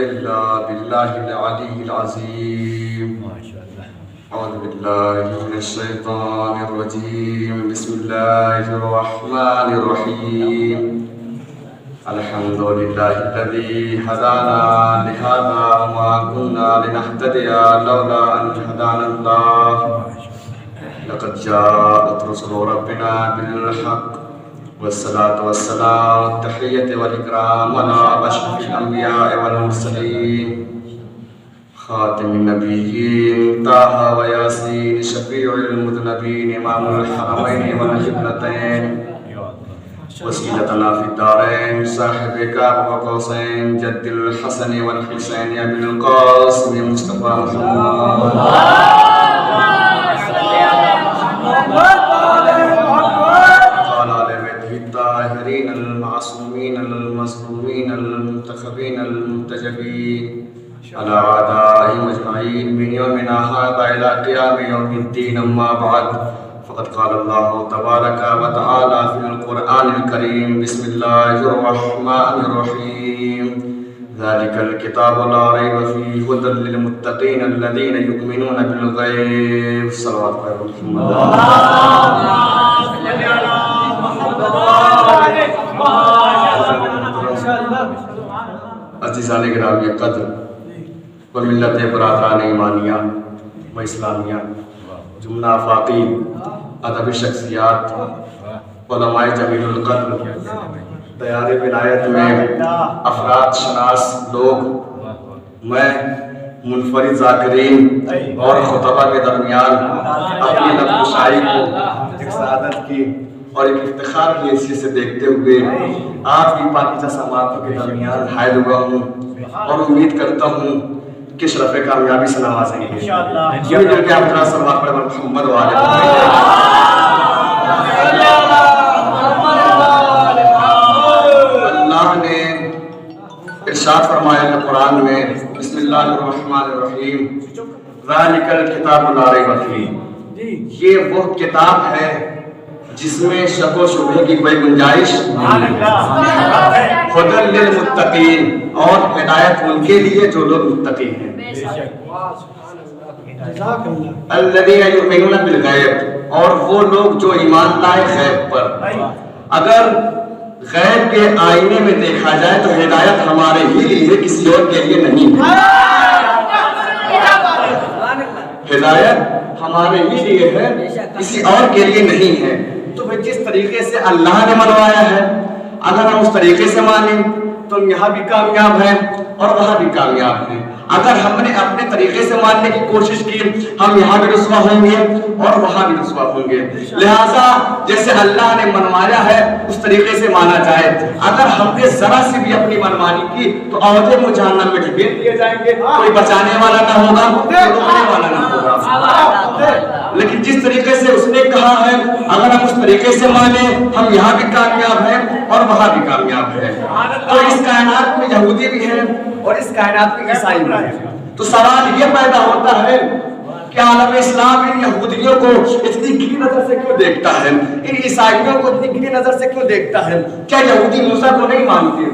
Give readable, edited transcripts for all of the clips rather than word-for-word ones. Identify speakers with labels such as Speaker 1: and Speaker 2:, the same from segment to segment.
Speaker 1: إلا بالله العلي العظيم. أعوذ بالله من الشيطان الرجيم. بسم الله الرحمن الرحيم. الحمد لله الذي هدانا لهذا وما كنا لنهتدي لولا أن هدانا الله. لقد جاءت رسل ربنا بالحق والصلاة والسلام والتحية والإكرام على أشرف الأنبياء والمرسلين خاتم النبيين طه وياسين شفيع المذنبين إمام الحرمين والقبلتين وسيلتنا في الدارين صاحب كعب وقوسين جد الحسن والحسين أبي القاسم مصطفى محمد الطاهرين المعصومين المظلومين المنتخبين المنتجبين على أعدائهم أجمعين من يومنا هذا إلى قيام يوم الدين. أما بعد فقد قال الله تبارك وتعالى في القرآن الكريم. بسم الله الرحمن الرحيم. ذلك الكتاب لا ريب فيه هدى للمتقين الذين يؤمنون بالغيب. صلوات محمد. عزیزان گرامی قدر و ملت برادران ایمانیہ و اسلامیہ، جملہ آفاقی، ادبی شخصیات، علماء جمیل القدر، دیار ولایت میں افراد شناس لوگ، میں منفرد ذاکرین اور خطبہ کے درمیان اپنی نقشائی کو ایک سعادت کی اور ایک افتخار کی حیثیت سے دیکھتے ہوئے آپ کی پاکیزہ سماعتوں کے درمیان حائل ہوا ہوں اور امید کرتا ہوں کہ شرف کامیابی سے نوازیں گے. یہ مل کے آپ ذرا صلوات پڑھیں محمد و آل محمد. اللہ نے ارشاد فرمایا ہے قرآن میں، بسم اللہ الرحمن الرحیم، ذالک الکتاب لا ریب فیہ، یہ وہ کتاب ہے جس میں شک و شبہے کی کوئی گنجائش نہیں ہے. ہدی للمتقین، اور ہدایت ان کے لیے جو لوگ متقی ہیں. الذین یؤمنون بالغیب، اور وہ لوگ جو ایمان لائے غیب پر. اگر غیب کے آئینے میں دیکھا جائے تو ہدایت ہمارے ہی لیے، کسی اور کے لیے نہیں ہے. ہدایت ہمارے ہی لیے ہے، کسی اور کے لیے نہیں ہے. تو پھر جس طریقے سے اللہ نے منوایا ہے، اگر ہم اس طریقے سے مانیں تو ہم یہاں بھی کامیاب ہیں اور وہاں بھی کامیاب ہیں. اگر ہم نے اپنے طریقے سے ماننے کی کوشش کی، ہم یہاں بھی رسوا ہوں گے اور وہاں بھی رسوا ہوں گے. لہٰذا جیسے اللہ نے منوایا ہے اس طریقے سے مانا جائے. اگر ہم نے ذرا سے بھی اپنی منمانی کی تو عہدے میں جہنم میں ڈھکیل دیے جائیں گے. کوئی بچانے والا نہ ہوگا، کوئی روکنے والا نہ ہوگا. لیکن جس طریقے سے اس نے کہا ہے، اگر ہم اس طریقے سے مانیں، ہم یہاں بھی کامیاب ہیں اور وہاں بھی کامیاب ہیں. تو اس کائنات میں یہودی بھی ہیں اور اس کائنات میں عیسائی بھی ہیں. تو سوال یہ پیدا ہوتا ہے کہ عالم اسلام ان یہودیوں کو اتنی گری نظر سے کیوں دیکھتا ہے، ان عیسائیوں کو اتنی گری نظر سے کیوں دیکھتا ہے؟ کیا یہودی موسیٰ کو نہیں مانتے؟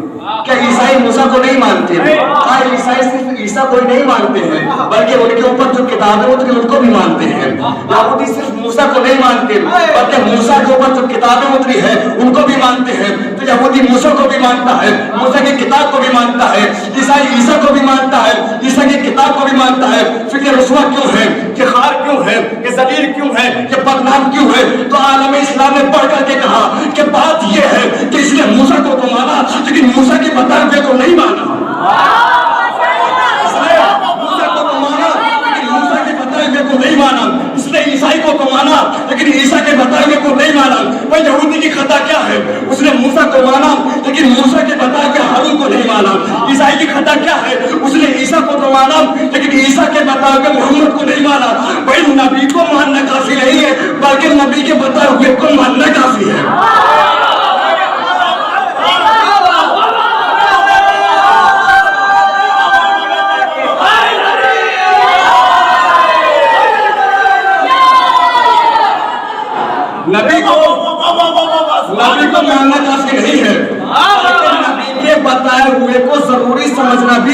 Speaker 1: کیا عیسائی موسیٰ کو نہیں مانتے؟ ہاں، عیسائی صرف عیسیٰ کو نہیں مانتے ہیں بلکہ ان کے اوپر جو کتابیں اتری ان کو بھی مانتے ہیں. یہودی صرف موسیٰ کو نہیں مانتے بلکہ موسیٰ کے اوپر جو کتابیں اتری ہیں ان کو بھی مانتے ہیں. تو یہودی موسیٰ کو بھی مانتا ہے، موسیٰ کی کتاب کو بھی مانتا ہے. عیسائی عیسیٰ کو بھی مانتا ہے، عیسیٰ کی کتاب کو بھی مانتا ہے. فکر رسوا کیوں ہے، کہ خار کیوں ہے، کہ ذلیل کیوں ہے، کہ بدنام کیوں ہے؟ تو عالم اسلام نے پڑھ کر کے کہا کہ بات یہ ہے کہ اس نے موسیٰ کو تو مانا لیکن موسیٰ کی بتائے ہوئے کو نہیں مانا. اس نے موسیٰ کو تو مانا لیکن موسیٰ کے بتائے ہوئے کو نہیں مانا. اس نے عیسائی کو تو مانا لیکن عیسیٰ کے بتائے ہوئے کو نہیں مانا. وہ یہودی کی خطا کیا ہے؟ اس نے موسیٰ کو مانا لیکن موسیٰ کے بتائے ہوئے ہارون کو نہیں مانا. عیسائی کی خطا کیا ہے؟ اس نے عیسیٰ کو تو مانا لیکن عیسیٰ کے بتائے ہوئے محمد کو نہیں مانا. بھائی نبی کو ماننا کافی نہیں ہے بلکہ نبی کے بتائے ہوئے کو ماننا کافی ہے. نبی کو ماننا کافی نہیں ہے، نبی کے بتائے ہوئے کو ضروری سمجھنا بھی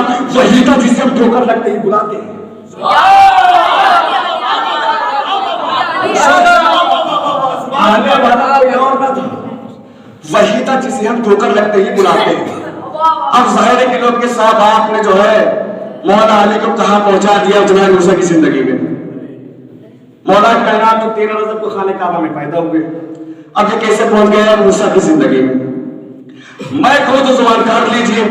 Speaker 1: کائنات وہی تھا جسے ہم ٹھوکر لگتے ہی بلاتے ہیں. آنے والا کوئی اور نہ تھا, وہی تھا جسے ہم ٹھوکر لگتے ہی بلاتے ہیں. اب ظاہر ہے کہ لوگ کے صاحب آپ نے جو ہے مولا علی کو کہاں پہنچا دیا جناب موسیٰ کی زندگی میں. مولا کائنات تو 13 رجب کو خانہ کعبہ میں پیدا ہوئے, اب یہ کیسے پہنچ گئے موسیٰ کی زندگی میں؟ میں کہوں تو زبان کاٹ لیجئے,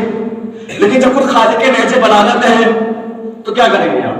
Speaker 1: لیکن جب خود خالق نہج بلاغت ہے تو کیا کریں گے آپ؟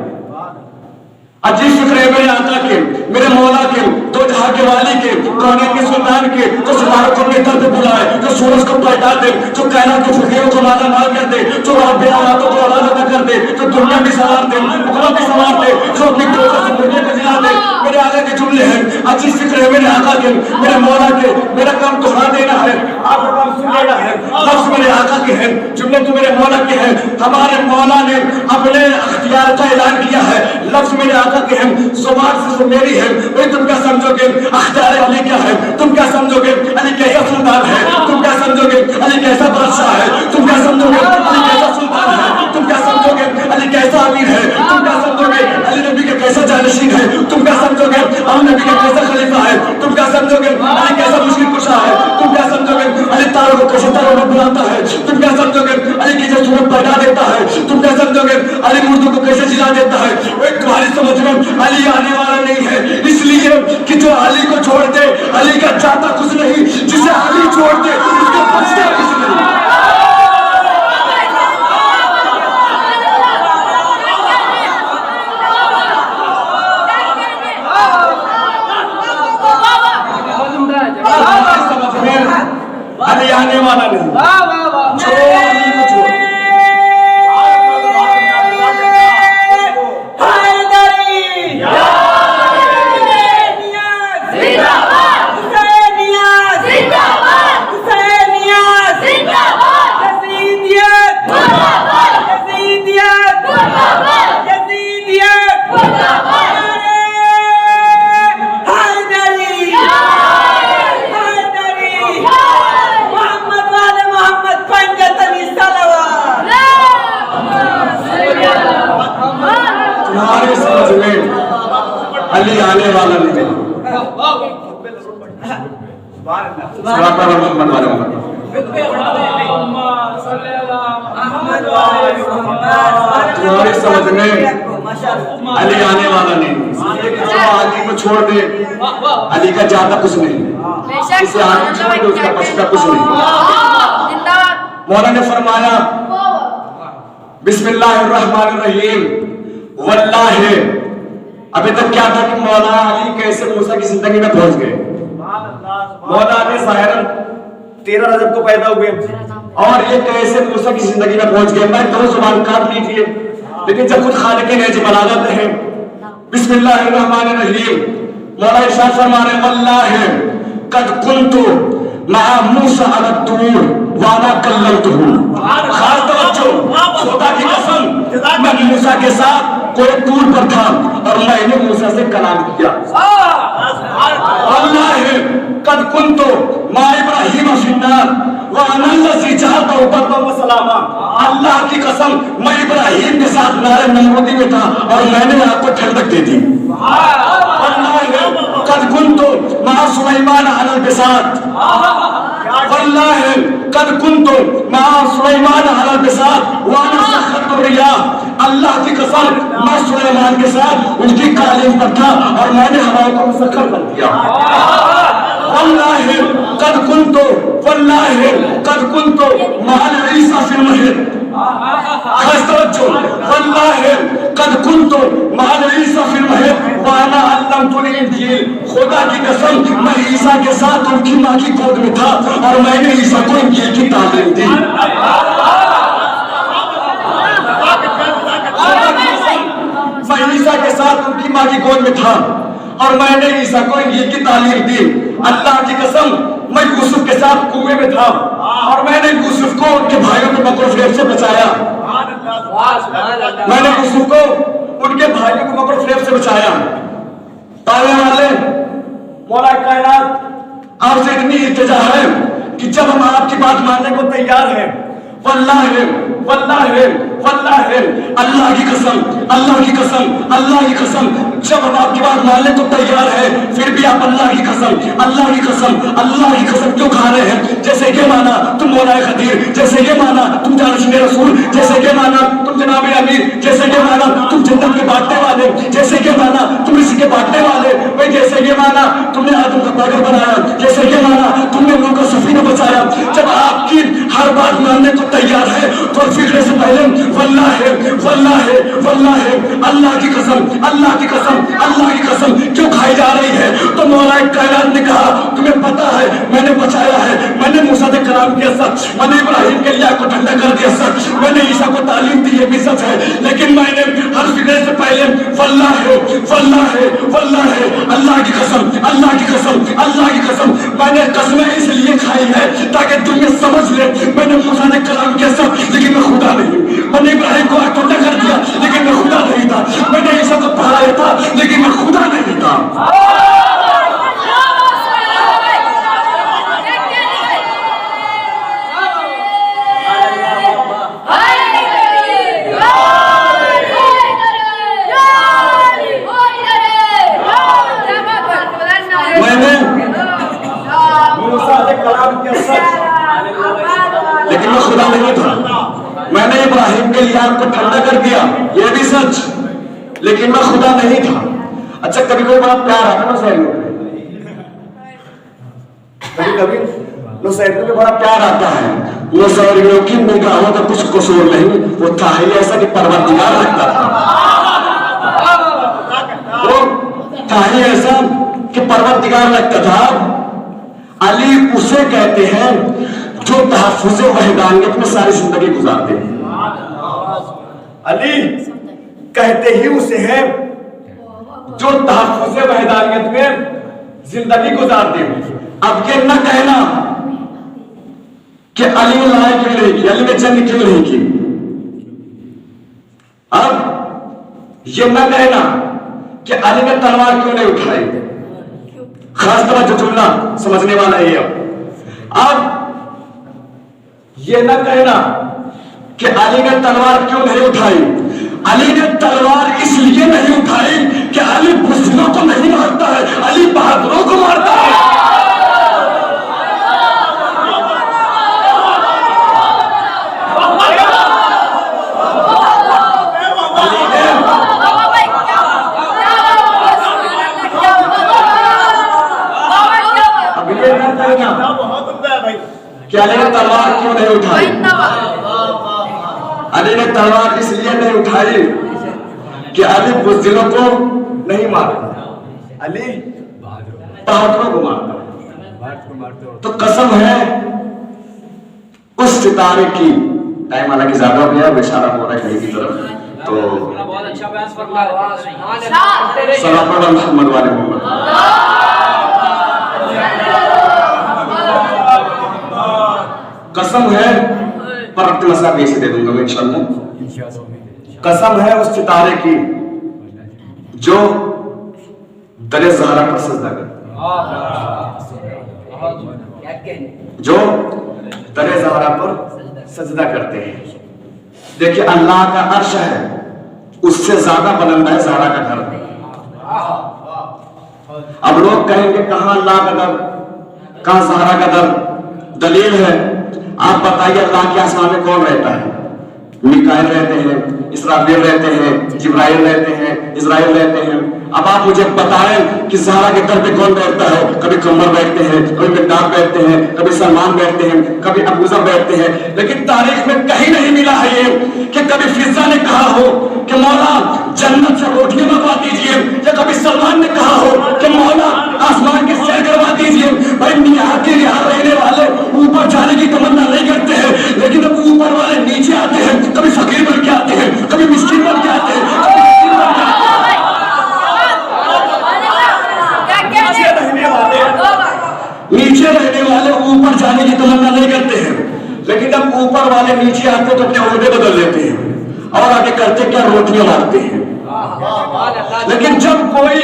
Speaker 1: عجیب فکر ہے میرے آقا کے, میرے مولا کے, دو جہاں کے والی کے, کونین کے سلطان کے, جو ستاروں کو اپنے در پہ بلائے, جو سورج کو پلٹا دے, جو کائنات کے فقیروں کو مالا مال کر دے, جو رب راتوں کو اولاد عطا کر دے, جو دنیا بھی سوار دے, اخروت بھی سوار دے, جو اپنی کوشش سے دنیا کو جلا دے. میرے آقا کے جملے ہیں, عجیب فکر ہے میرے آقا کے, میرے مولا کے. میرا کام دہرا دینا ہے, آپ کا کام سن لینا ہے. لفظ میرے آقا کے ہیں, جملے تو میرے مولا کے ہیں. ہمارے مولا نے اپنے اختیار کا اعلان کیا ہے. لفظ میرے آقا کے ہیں, زبان سے میری ہے. بھئی تم کیا سمجھو گے اختیار علی کیا ہے؟ تم کیا سمجھو گے علی کیسا سلطان ہے؟ تم کیا سمجھو گے علی کیسا بادشاہ ہے؟ تم کیا سمجھو گے علی کیسا سلطان ہے؟ تم کیا سمجھو گے علی کیسا امیر ہے؟ تم کیا سمجھو گے علی نبی کا کیسا جانشین ہے؟ تم کیا سمجھو گے علی نبی کا کیسا خلیفہ ہے؟ تم کیا سمجھو گے علی کیسا مشکل کشا ہے؟ تم کیا سمجھو گے علی تاروں کو کیسے تاروں میں بلاتا ہے؟ تم کیا سمجھو گے علی کیسے صورت پیدا دیتا ہے؟ تم کیا سمجھو گے علی مردوں کو کیسے جلا دیتا ہے؟ ایک تمہاری سمجھ میں علی آنے والا نہیں ہے, اس لیے کہ جو علی کو چھوڑ دے علی کا جاتا کچھ نہیں, جسے علی چھوڑ دے اس کا بچتا کچھ نہیں. علی آنے والا نہیں, چھوڑ علی کو چھوڑ. علی آنے والا نہیں. تمہاری سمجھ میں علی آنے والا نہیں, علی کو چھوڑ دے علی کا جاتا کچھ نہیں, اسے آگے چھوڑ دے اس کا بچتا کچھ نہیں. مولا نے فرمایا بسم اللہ الرحمن الرحیم, واللہ. ابھی تک کیا تھا کہ مولا علی کیسے موسیٰ کی زندگی میں پہنچ گئے. مولا علی ظاہراً 13 رجب کو پیدا ہوئے اور یہ کیسے موسیٰ کی زندگی میں پہنچ گئے. میں دو زبان کاٹ لیجیے, لیکن جب خود خالق نہج بلاغت ہے. بسم اللہ الرحمن الرحیم. مولا ارشاد فرما رہے واللہ قد کنت مع موسیٰ علی الطور وانا کلمتہ. خاص توجہ, خدا کی قسم میں موسیٰ کے ساتھ کوئی طور پر تھا اور میں نے موسیٰ سے کلام کیا. واللہ قد کنت مع ابراہیم فی النار وانا الذی جعلتہ برا وسلاما. اللہ کی قسم میں ابراہیم کے ساتھ نار نمرودی میں تھا اور میں نے آپ کو ٹھنڈک دے دی. واللہ قد کنت مع سلیمان علی البساط. واللہ قد کنت مع سلیمان علی البساط وانا سخرت الریاح. اللہ کی قسم میں سلیمان کے ساتھ ان کی قالین پر تھا اور میں نے ہواؤں کو مسخر کر دیا. واللہ قد کنت مع عیسیٰ فی المہد. خاص توجہ, واللہ قد کنت مع عیسیٰ فی المہد وانا علمت الانجیل. خدا کی قسم میں عیسیٰ کے ساتھ ان کی ماں کی گود میں تھا اور میں نے عیسیٰ کو انجیل کی تعلیم دی. میں عیسیٰ کے ساتھ ان کی ماں کی گود میں تھا اور میں نے عیسیٰ کو انجیل کی تعلیم دی. اللہ کی قسم میں یوسف کے ساتھ کنویں میں تھا اور میں نے یوسف کو ان کے بھائیوں کے مکر و فریب سے بچایا. میں نے یوسف کو ان کے بھائیوں کو مکر و فریب سے بچایا. پانے والے مولا کائنات آپ سے اتنی التجا ہے کہ جب ہم آپ کی بات ماننے کو تیار ہیں واللہ واللہ واللہ اللہ کی قسم اللہ کی قسم اللہ کی قسم جب ہم آپ کی بات ماننے کو تیار ہے پھر بھی آپ اللہ کی قسم اللہ کی قسم اللہ کی قسم کیوں کھا رہے ہیں؟ جیسے یہ مانا تم مولا خدیر، جیسے یہ مانا تم جانشین رسول، جیسے یہ مانا تم جناب امیر، جیسے یہ مانا تم جنت کے بانٹنے والے، جیسے یہ مانا تم رزق کے بانٹنے والے، بھائی جیسے یہ مانا تم نے آدم کا پاگل بنایا، جیسے یہ مانا تم نے نوح کا سفینہ بچایا. جب آپ کی ہر بات ماننے کو تیار ہے تو فکر سے پہلے واللہ واللہ واللہ اللہ کی قسم اللہ کی قسم اللہ کی قسم کیوں کھائی جا رہی ہے؟ تو مولا کائنات نے کہا تمہیں پتا ہے میں نے بچایا ہے، میں نے موسیٰ سے کلام کیا سچ، میں نے ابراہیم کے لیے کو ٹھنڈا کر دیا سچ، میں نے عیسیٰ کو تعلیم دی یہ بھی سچ ہے، لیکن میں نے ہر فکر سے پہلے واللہ واللہ واللہ اللہ کی قسم اللہ کی قسم اللہ کی قسم میں نے قسمیں اس لیے کھائی ہے تاکہ تم یہ سمجھ لے میں نے موسیٰ سے کلام کیا سچ لیکن میں خدا نہیں، میں نے ابراہیم کو ٹھنڈا کر دیا لیکن میں خدا نہیں تھا، میں نے عیسیٰ کو پڑھایا تھا لیکن میں خدا نہیں تھا. لیکن میں خدا نہیں تھا، میں نے ابراہیم کے لیے آگ کو ٹھنڈا کر دیا یہ بھی سچ لیکن میں خدا نہیں تھا. اچھا کبھی کوئی بڑا پیار آتا ہے نصیحت کبھی کبھی نصیحت میں بڑا پیار آتا ہے، وہ سوریوں کی نگاہوں کا کچھ قصور نہیں، وہ تھا ہی ایسا کہ پروردگار لگتا تھا، وہ تھا ہی ایسا کہ پروردگار لگتا تھا. علی اسے کہتے ہیں جو تحفظ وحدانیت میں ساری زندگی گزارتے ہیں. علی کہتے ہی اسے ہیں جو تحفظ وحدانیت میں زندگی گزارتے ہیں. اب یہ نہ کہنا کہ علی نے لڑائی کیوں نہیں کی، علی نے جنگ کیوں نہیں کی، اب یہ نہ کہنا کہ علی نے تلوار کیوں نہیں اٹھائی. خاص طرح جو جملہ سمجھنے والا ہے اب یہ نہ کہنا کہ علی نے تلوار کیوں نہیں اٹھائی. علی نے تلوار اس لیے نہیں اٹھائی کہ علی بزدلوں کو نہیں مارتا ہے، علی بہادروں کو مارتا ہے. کہ علی نے تلوار کیوں نہیں اٹھائی؟ علی نے تلوار اس لیے نہیں اٹھائی کہ علی بزدلوں کو نہیں مارتا، علی بہادروں کو مارتا. تو قسم ہے اس ستارے کی، ٹائم حالانکہ زیادہ ہو گیا، اشارہ ہو رہا ہے کہیں کی طرف، تو صلی محمد والے محمد. قسم ہے پر اپنے مسئلہ پیسے دے دوں گا میں انشاءاللہ. قسم ہے اس ستارے کی جو در زہرا پر سجدہ کرتے جو در زہرا پر سجدہ کرتے ہیں. دیکھیں اللہ کا عرش ہے، اس سے زیادہ بلند ہے زہرا کا گھر. اب لوگ کہیں گے کہاں اللہ کا در، کہاں زہرا کا در؟ دلیل ہے. آپ بتائیے اللہ کے آسمان میں کون رہتا ہے؟ میکائیل رہتے ہیں، اسرافیل رہتے ہیں، جبرائیل رہتے ہیں، اسرائیل رہتے ہیں. اب آپ مجھے بتائیں کہ زہرا کے در پہ کون بیٹھتا ہے؟ کبھی قمر بیٹھتے ہیں، کبھی مقدار بیٹھتے ہیں، کبھی سلمان بیٹھتے ہیں، کبھی ابوذر بیٹھتے ہیں. لیکن تاریخ میں کہیں نہیں ملا ہے یہ کہ کبھی فضا نے کہا ہو کہ مولا جنت سے روٹیاں منگوا دیجیے، یا کبھی سلمان نے کہا ہو کہ مولا آسمان کی سیر کروا دیجیے. بھائی یہاں رہنے والے اوپر جانے کی تمنا نہیں کرتے ہیں، لیکن اب اوپر والے نیچے آتے ہیں، کبھی فقیر بن کے آتے ہیں، کبھی مسکین بن کے آتے ہیں، کبھی مسکین بن کے آتے ہیں. نیچے رہنے والے اوپر جانے کی تمنا نہیں کرتے ہیں، لیکن جب اوپر والے نیچے آتے تو اپنے عہدے بدل لیتے ہیں اور آگے کرتے کیا روٹیاں مارتے ہیں. لیکن جب کوئی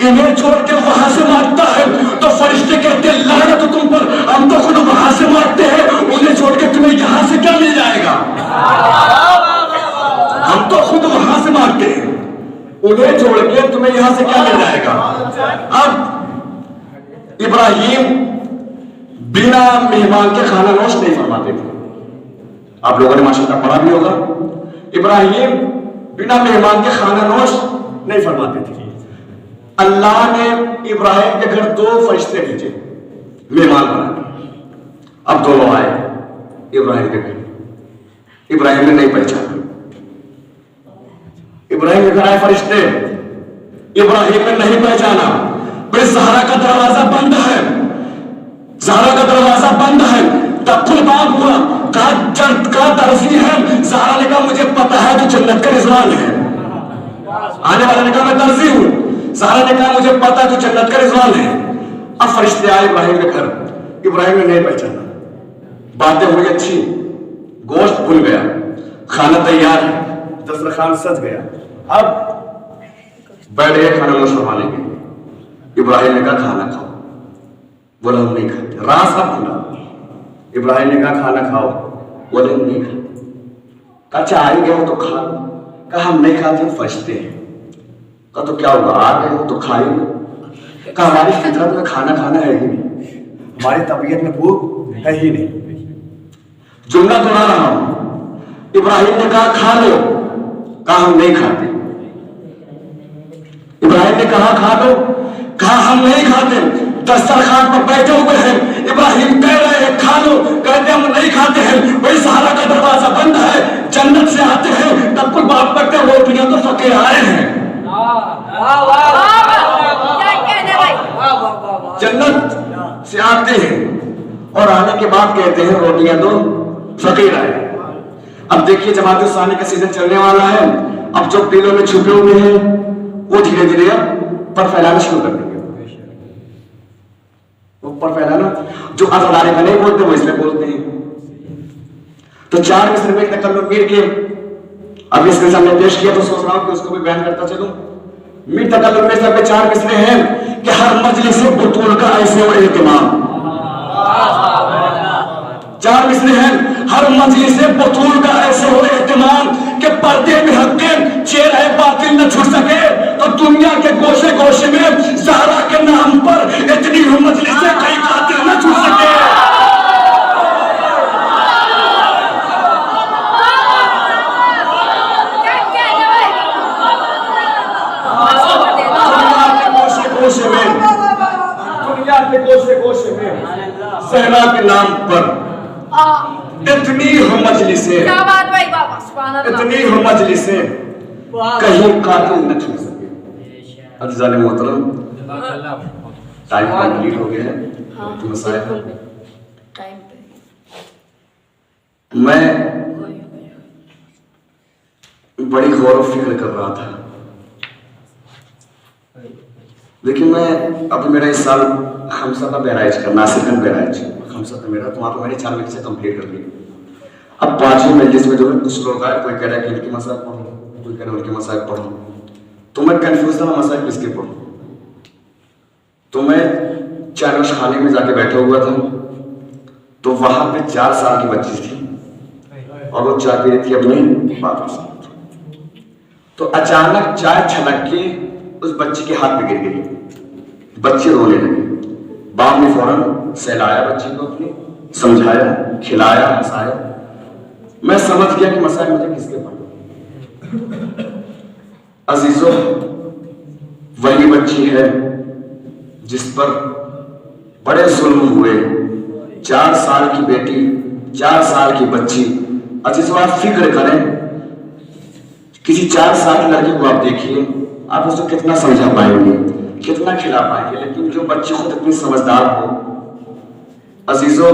Speaker 1: انہیں چھوڑ کے وہاں سے مارتا ہے تو فرشتے کہتے ہیں لعنت تم پر، ہم تو خود وہاں سے مارتے ہیں، انہیں چھوڑ کے تمہیں یہاں سے کیا انہیں چھوڑ کے تمہیں یہاں سے کیا مل جائے گا؟ اب ابراہیم بنا مہمان کے کھانا نوش نہیں فرماتے تھے. آپ لوگوں نے ماشاءاللہ پڑھا بھی ہوگا. ابراہیم بنا مہمان کے کھانا نوش نہیں فرماتے تھے. اللہ نے ابراہیم کے گھر 2 فرشتے بھیجے مہمان بنا کے. اب دونوں آئے ابراہیم کے گھر. ابراہیم نے نہیں پہچانا. ابراہیم کے گھر آئے فرشتے, ابراہیم نے نہیں پہچانا. بھائی زہرا کا دروازہ بند ہے, زہرا کا دروازہ بند ہے. دخل باب ہوا, کہا درزی ہے. زہرا نے کہا مجھے پتا ہے تو جنت کا رضوان ہے. آنے والے نے کہا میں درزی ہوں. زہرا نے کہا مجھے پتا ہے تو جنت کا رضوان ہے. اب فرشتے آئے ابراہیم کے گھر. ابراہیم نے نہیں پہچانا. باتیں ہوئی اچھی, گوشت بھول گیا, کھانا تیار ہے, دسترخوان سج گیا. اب بیٹھ گئے کھانا نوش فرمانے کے. ابراہیم نے کہا کھانا کھاؤ. بولا ہم نہیں کھاتے. راز اب کھلا. ابراہیم نے کہا کھانا کھاؤ. بولے ہم نہیں کھاتے. کہا اچھا آئیں گے ہو تو کھا. کہا ہم نہیں کھاتے, ہم فرشتے ہیں. کہا تو کیا ہوگا, آ گئے ہو تو کھائیں گے. کہا ہماری فطرت میں کھانا کھانا ہے ہی نہیں, ہماری طبیعت میں بھوک ہے ہی نہیں. جملہ دہرا رہا ہوں. ابراہیم نے کہا کھا لو. کہا ہم نہیں کھاتے. ابراہیم نے کہا کھا لو. کہا ہم نہیں کھاتے. دسترخوان پر بیٹھے ہوئے ہیں, ابراہیم کہہ رہے ہیں کھا لو, کہتے ہم نہیں کھاتے ہیں. وہی سہارا کا دروازہ بند ہے, جنت سے آتے ہیں تب کوئی بات کرتے ہیں روٹیاں تو فقیر آئے ہیں. جنت سے آتے ہیں اور آنے کے بعد کہتے ہیں روٹیاں تو فقیر آئے. اب دیکھیے جماعت ثانی کا سیزن چلنے والا ہے. اب جو دلوں میں چھپے ہوئے ہیں وہ دھیرے دھیرے اب پر پھیلانا شروع کر دیں گے. اوپر پھیلانا, جو ازاداری میں نہیں بولتے وہ اس میں بولتے ہیں. تو 4 مصر میں ایک تکلم میر کے اب اس کے سامنے پیش کیا تو سوچ رہا ہوں کہ اس کو بھی بیان کرتا چلوں. میر تکلم میں سب 4 مصرے ہیں کہ ہر مجلس بطول کا ایسے و اہتمام. 4 مصرے ہیں ہر مجلس بطول کا ایسے و اہتمام کہ پردے میں حق کے چہرہ باطل نہ چھٹ سکے. تو دنیا کے گوشے گوشے میں زہرا کے نام پر اتنی مجلسیں کئی قاتل نہ چھٹ سکے. دنیا کے گوشے گوشے میں زہرا کے نام پر اتنی مجلسیں, اتنی مجلسیں کہیں قاتل نہ چھوڑ سکے. عزیزان محترم, ٹائم کمپلیٹ ہو گیا ہے. میں بڑی غور و فکر کر رہا تھا, لیکن میں اب میرا اس سال خمسہ کا بیرائج کا ناصر گنج بیرائج خمسہ کا میرا, تو وہاں پہ میں نے 4 مجلس سے کمپلیٹ کر لی. اب 5ویں مجلس میں جو ہے کچھ لوگ آئے, کوئی کہہ رہا ہے کہ ان کی مسائل پڑھو, کوئی کہہ رہا ہے ان کی مسائل پڑھو. تو میں کنفیوز تھا میں مسائل کس کے پڑھوں. تو میں چائے خانے میں جا کے بیٹھا ہوا تھا. تو وہاں پہ 4 سال کی بچی تھی اور وہ چائے پی رہی تھی اپنی باتوں سے. تو اچانک چائے چھلک کے اس بچی کے ہاتھ پہ گر گئی. بچی رونے لگی. باپ نے فوراً سہلایا بچی کو, اپنی سمجھایا, کھلایا, ہنسایا. میں سمجھ گیا کہ مسائل مجھے کس کے پڑھیں. عزیزو, وہی بچی ہے جس پر بڑے ظلم ہوئے. 4 سال کی بیٹی, 4 سال کی بچی. عزیزو آپ فکر کریں, کسی 4 سال کی لڑکی کو آپ دیکھیے, آپ اس کو کتنا سمجھا پائیں گے, کتنا کھلا پائیں گے. لیکن جو بچی خود اتنی سمجھدار ہو. عزیزو,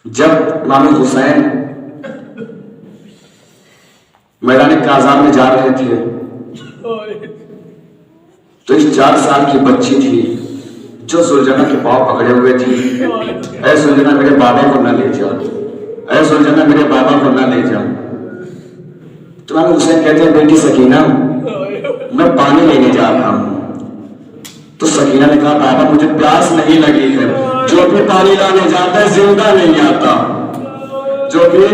Speaker 1: جب امام حسین میدان کاظام میں جا رہے تھے تو اس 4 سال کی بچی تھی جو زلجنہ کے پاؤں پکڑے ہوئے تھی. اے زلجنہ میرے بابا کو نہ لے جا, اے زلجنہ میرے بابا کو نہ لے جا. تو امام حسین کہتے ہیں بیٹی سکینہ میں پانی لینے جا رہا ہوں. تو سکینہ نے کہا بابا مجھے پیاس نہیں لگی ہے, جو بھی پانی لانے جاتا ہے زندہ نہیں آتا, جو بھی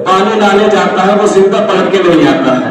Speaker 1: پانی لانے جاتا ہے وہ زندہ پلٹ کے نہیں آتا ہے.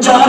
Speaker 1: 4